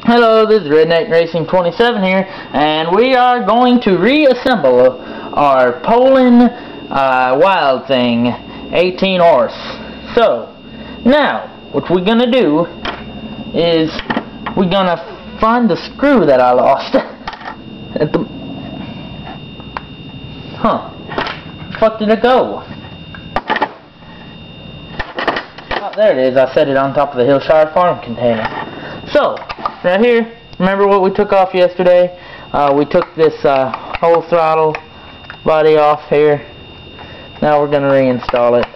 Hello, this is Redneck Racing 27 here, and we are going to reassemble our Poulan Wild Thing 18 horse. So, now, what we're gonna do is we're gonna find the screw that I lost at the... Fuck did it go? Oh, there it is. I set it on top of the Hillshire Farm container. So, right here, remember what we took off yesterday? We took this whole throttle body off here. Now we're going to reinstall it.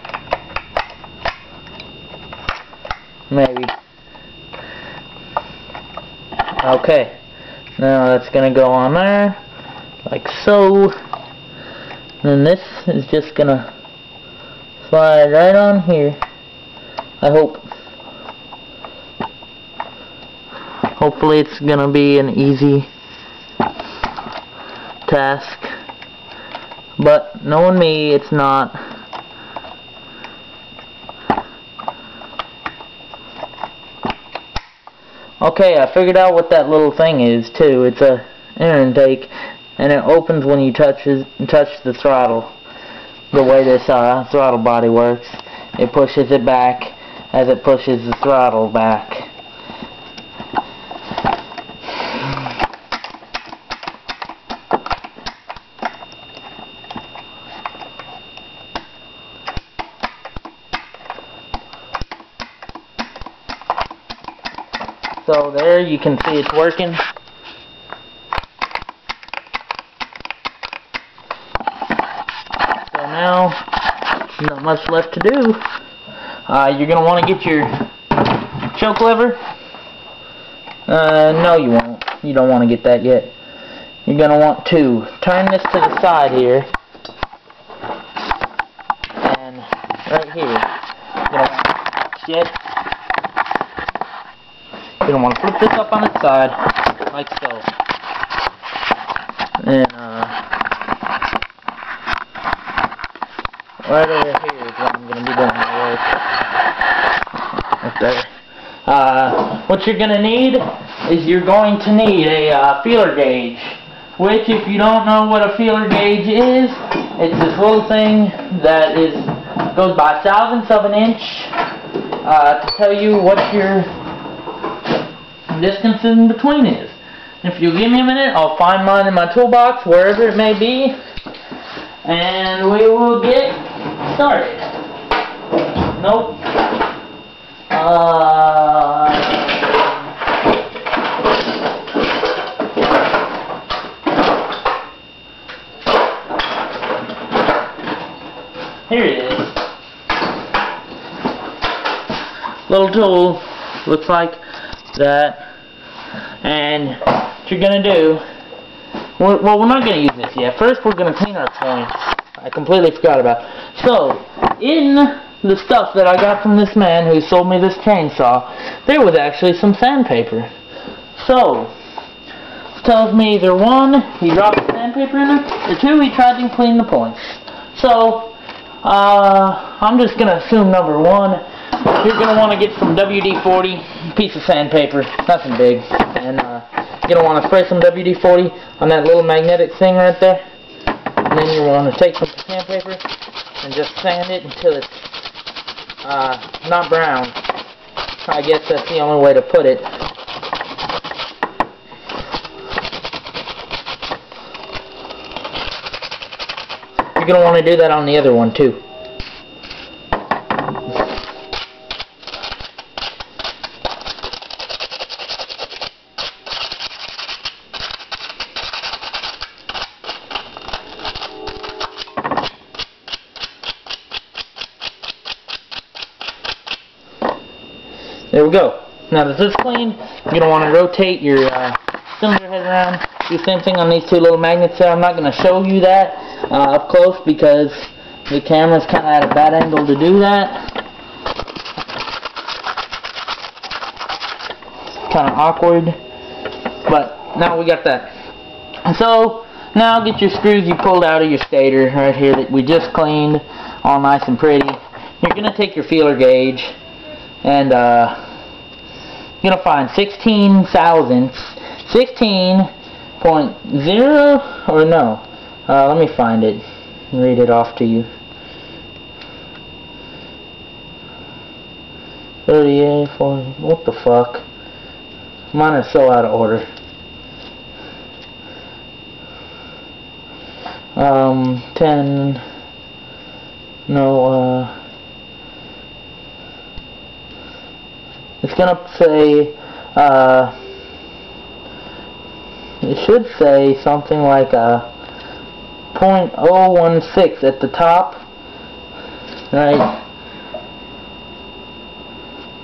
Maybe. Okay. Now that's going to go on there, like so. And this is just going to slide right on here. I hope. Hopefully it's gonna be an easy task, but knowing me, it's not. Okay, I figured out what that little thing is too. It's a air intake, and it opens when you touch the throttle. The way this throttle body works, it pushes it back as it pushes the throttle back. So there you can see it's working. So now, not much left to do. You're going to want to get your choke lever. No you won't. You don't want to get that yet. You're going to want to turn this to the side here. And right here. You're going to want to flip this up on its side, like so. And, right over here is what I'm going to be doing my work. Right there. What you're going to need is you're going to need a feeler gauge. Which, if you don't know what a feeler gauge is, it's this little thing that goes by thousandths of an inch to tell you what your distance in between is. If you'll give me a minute, I'll find mine in my toolbox, wherever it may be, and we will get started. Nope. Here it is. Little tool, looks like that. And what you're going to do, well, we're not going to use this yet. First, we're going to clean our points. I completely forgot about it. So, in the stuff that I got from this man who sold me this chainsaw, there was actually some sandpaper. So, it tells me either one, he dropped the sandpaper in it, or two, he tried to clean the points. So, I'm just going to assume number one. You're going to want to get some WD-40, piece of sandpaper, nothing big, and you're going to want to spray some WD-40 on that little magnetic thing right there, and then you want to take some sandpaper and just sand it until it's not brown. I guess that's the only way to put it. You're going to want to do that on the other one too. There we go. Now that this is clean, you're going to want to rotate your cylinder head around. Do the same thing on these two little magnets there. I'm not going to show you that up close because the camera's kind of at a bad angle to do that. Kind of awkward. But now we got that. So now get your screws you pulled out of your stator right here that we just cleaned, all nice and pretty. You're going to take your feeler gauge and you're gonna find 16.0 or no. Let me find it and read it off to you. 38, 40, what the fuck? Mine are so out of order. 10, no, it's gonna say, it should say something like .016 at the top, right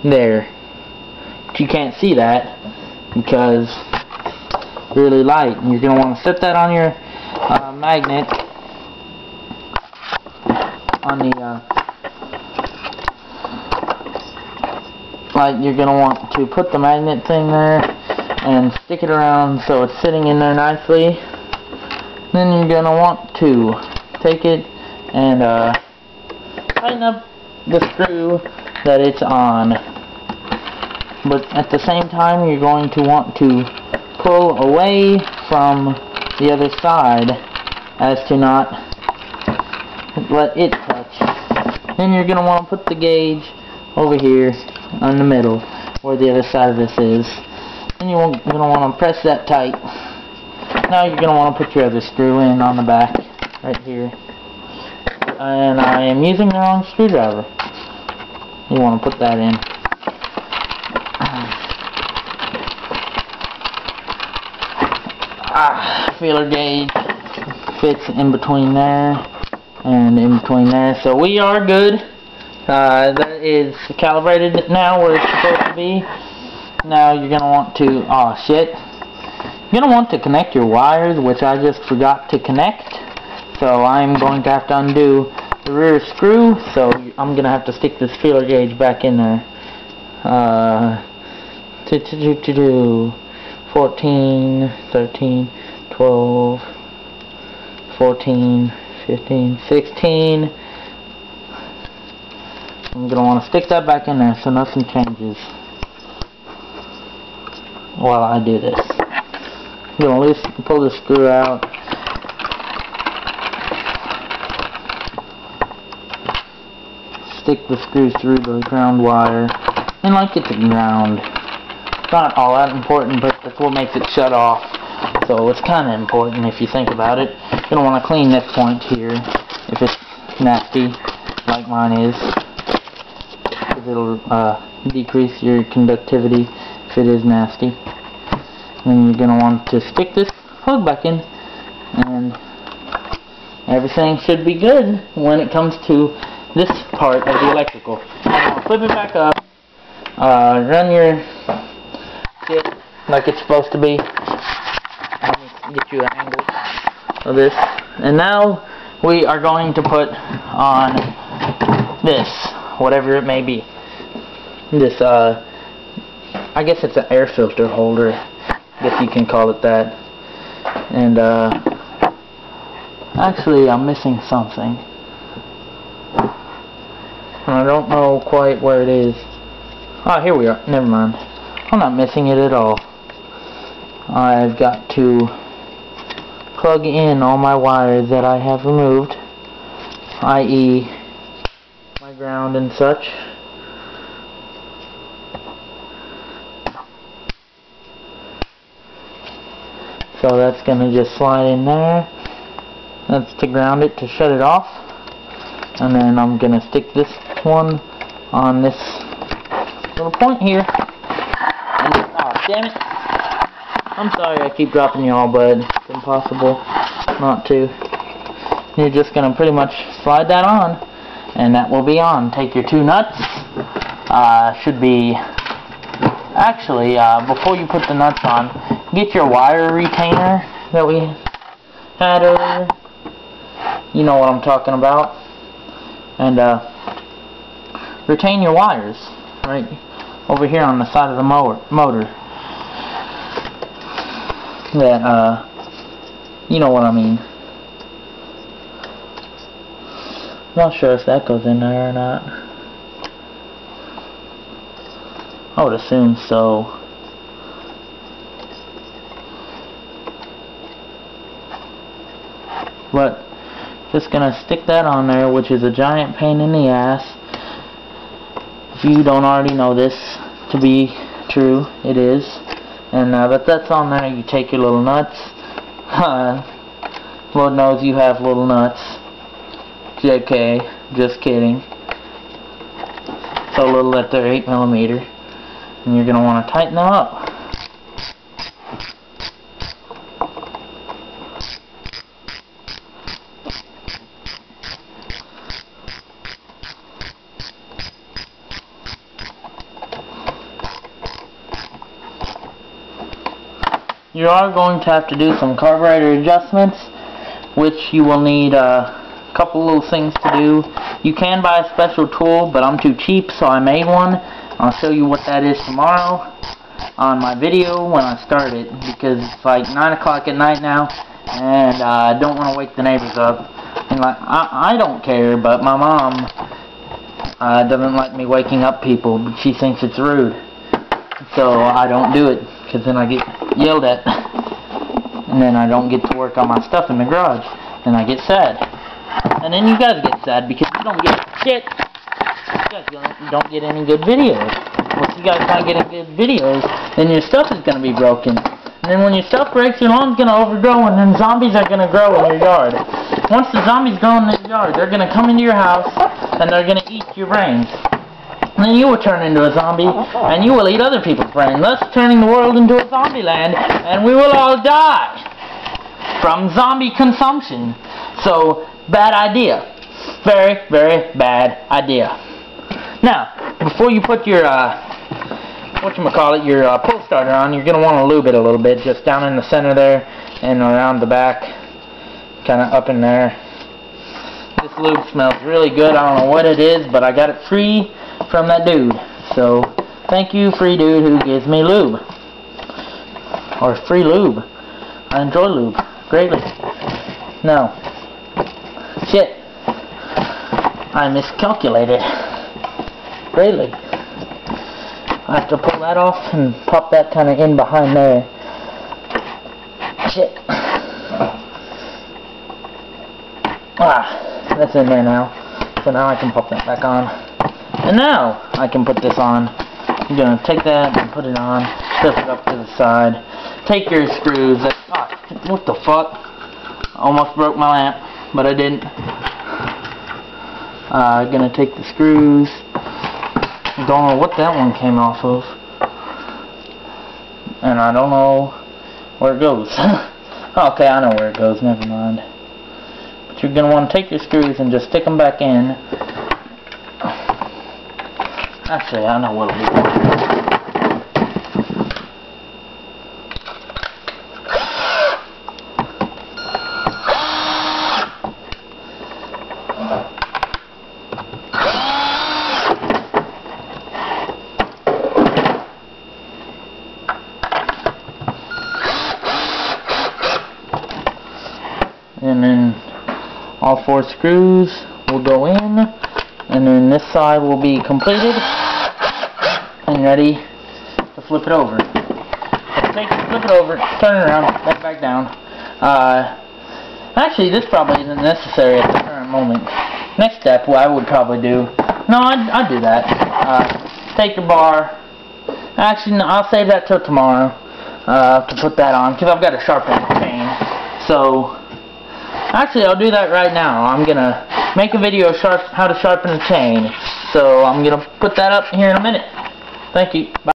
there. But you can't see that because it's really light, and you're gonna want to set that on your magnet on the like, you're gonna want to put the magnet thing there and stick it around so it's sitting in there nicely. Then you're gonna want to take it and tighten up the screw that it's on, but at the same time you're going to want to pull away from the other side as to not let it touch. Then you're going to want to put the gauge over here on the middle where the other side of this is. Then you're going to want to press that tight. Now you're going to want to put your other screw in on the back right here. And I am using the wrong screwdriver. You want to put that in. Feeler gauge fits in between there and in between there, so we are good. That is calibrated now where it's supposed to be. Now you're gonna want to, you're gonna want to connect your wires, which I just forgot to connect, so I'm going to have to undo the rear screw. So I'm gonna have to stick this feeler gauge back in there. 14, 13, 12, 14, 15, 16. I'm going to want to stick that back in there so nothing changes while I do this. I'm going to pull the screw out. Stick the screw through the ground wire and like it's a ground. It's not all that important, but that's what makes it shut off. So it's kind of important if you think about it. You're going to want to clean this point here if it's nasty, like mine is. Because it'll decrease your conductivity if it is nasty. Then you're going to want to stick this plug back in, and everything should be good when it comes to this part of the electrical. Flip it back up, run your shit like it's supposed to be. Let me get you an angle of this. And now we are going to put on this, whatever it may be. This, I guess it's an air filter holder. I guess you can call it that. And, actually I'm missing something. I don't know quite where it is. Oh, here we are. Never mind. I'm not missing it at all. I've got to plug in all my wires that I have removed, i.e. my ground and such. So that's going to just slide in there. That's to ground it, to shut it off. And then I'm going to stick this one on this little point here. And, oh, damn it. I'm sorry I keep dropping y'all, but it's impossible not to. You're just going to pretty much slide that on, and that will be on. Take your two nuts. Should be... Actually, before you put the nuts on, get your wire retainer that we had earlier. You know what I'm talking about. And retain your wires right over here on the side of the motor. That, you know what I mean. Not sure if that goes in there or not. I would assume so. But just gonna stick that on there, which is a giant pain in the ass. If you don't already know this to be true, it is. And but that's on there. You take your little nuts. Lord knows you have little nuts. JK, just kidding. So little that they're 8mm, and you're gonna want to tighten them up. You are going to have to do some carburetor adjustments, which you will need a couple little things to do. You can buy a special tool, but I'm too cheap, so I made one. I'll show you what that is tomorrow on my video when I start it, because it's like 9 o'clock at night now, and I don't want to wake the neighbors up. And like, I don't care, but my mom doesn't like me waking up people. She thinks it's rude, so I don't do it, because then I get yelled at, and then I don't get to work on my stuff in the garage, and I get sad. And then you guys get sad because you don't get shit. You guys don't get any good videos. Well, if you guys not getting good videos, then your stuff is going to be broken. And then when your stuff breaks, your lawn's going to overgrow, and then zombies are going to grow in your yard. Once the zombies grow in your yard, they're going to come into your house, and they're going to eat your brains. And then you will turn into a zombie, and you will eat other people's brains, thus turning the world into a zombie land, and we will all die from zombie consumption. So, bad idea. Very, very bad idea. Now, before you put your, your pull starter on, you're going to want to lube it a little bit, just down in the center there, and around the back, kind of up in there. This lube smells really good. I don't know what it is, but I got it free from that dude. So, thank you, free dude who gives me lube. Or free lube. I enjoy lube greatly. Now, shit. I miscalculated greatly. I have to pull that off and pop that kind of in behind there. Shit. That's in there now. So now I can pop that back on. And now I can put this on. I'm going to take that and put it on. Flip it up to the side. Take your screws. What the fuck? I almost broke my lamp, but I didn't. I'm going to take the screws. Don't know what that one came off of. And I don't know where it goes. Okay, I know where it goes. Never mind. But you're going to want to take your screws and just stick them back in. Actually, I know what'll be. And then all 4 screws will go in, and then this side will be completed and ready to flip it over. Flip it over, turn it around, back down. Actually, this probably isn't necessary at the current moment. Next step, what I would probably do, no, I'd do that. Take your bar. Actually, no, I'll save that till tomorrow to put that on, because I've got to sharpen the chain. So, actually, I'll do that right now. I'm gonna make a video how to sharpen a chain. So I'm gonna put that up here in a minute. Thank you. Bye.